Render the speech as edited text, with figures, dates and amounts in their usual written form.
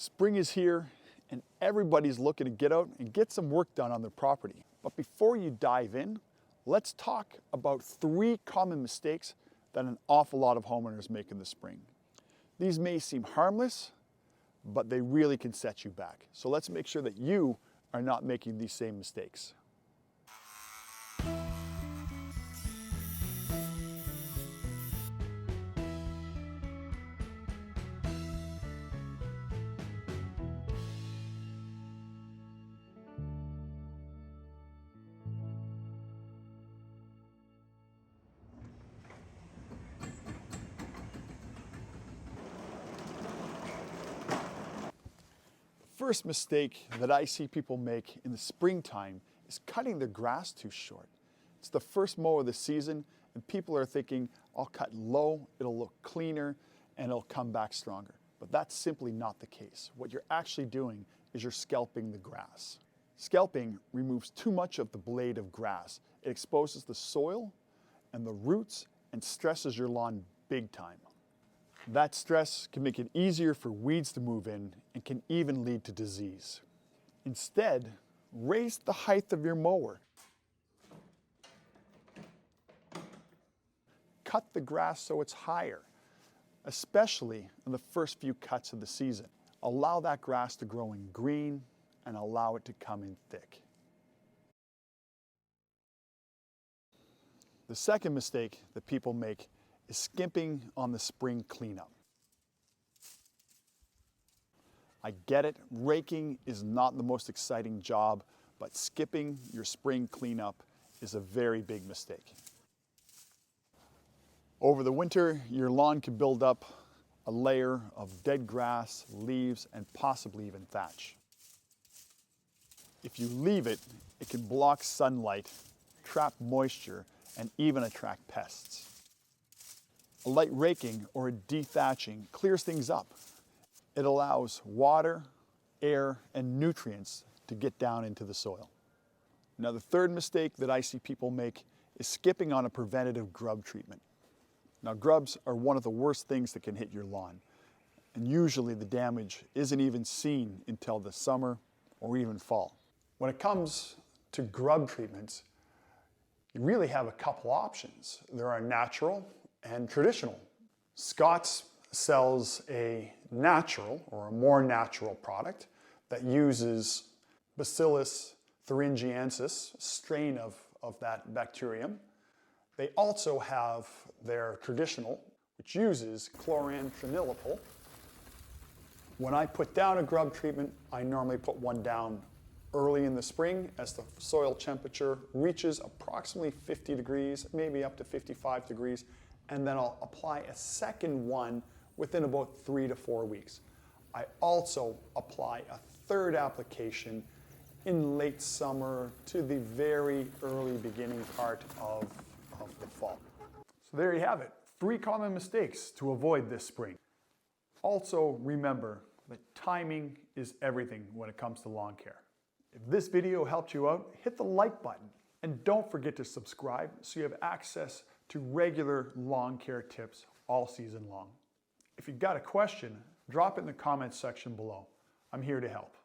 Spring is here and everybody's looking to get out and get some work done on their property. But before you dive in, let's talk about 3 common mistakes that an awful lot of homeowners make in the spring. These may seem harmless, but they really can set you back. So let's make sure that you are not making these same mistakes. First mistake that I see people make in the springtime is cutting their grass too short. It's the first mow of the season and people are thinking, I'll cut low, it'll look cleaner, and it'll come back stronger. But that's simply not the case. What you're actually doing is you're scalping the grass. Scalping removes too much of the blade of grass. It exposes the soil and the roots and stresses your lawn big time. That stress can make it easier for weeds to move in and can even lead to disease. Instead, raise the height of your mower. Cut the grass so it's higher, especially in the first few cuts of the season. Allow that grass to grow in green and allow it to come in thick. The second mistake that people make is skimping on the spring cleanup. I get it, raking is not the most exciting job, but skipping your spring cleanup is a very big mistake. Over the winter, your lawn can build up a layer of dead grass, leaves, and possibly even thatch. If you leave it, it can block sunlight, trap moisture, and even attract pests. A light raking or a dethatching clears things up. It allows water, air, and nutrients to get down into the soil. Now, the third mistake that I see people make is skipping on a preventative grub treatment. Now, grubs are one of the worst things that can hit your lawn, and usually the damage isn't even seen until the summer or even fall. When it comes to grub treatments, you really have a couple options. There are natural and traditional. Scott's sells a natural or a more natural product that uses Bacillus thuringiensis, strain of that bacterium. They also have their traditional, which uses chloranthranilipole. When I put down a grub treatment, I normally put one down early in the spring as the soil temperature reaches approximately 50 degrees, maybe up to 55 degrees, and then I'll apply a second one within about 3 to 4 weeks. I also apply a third application in late summer to the very early beginning part of the fall. So there you have it, 3 common mistakes to avoid this spring. Also remember that timing is everything when it comes to lawn care. If this video helped you out, hit the like button and don't forget to subscribe so you have access to regular lawn care tips all season long. If you've got a question, drop it in the comments section below. I'm here to help.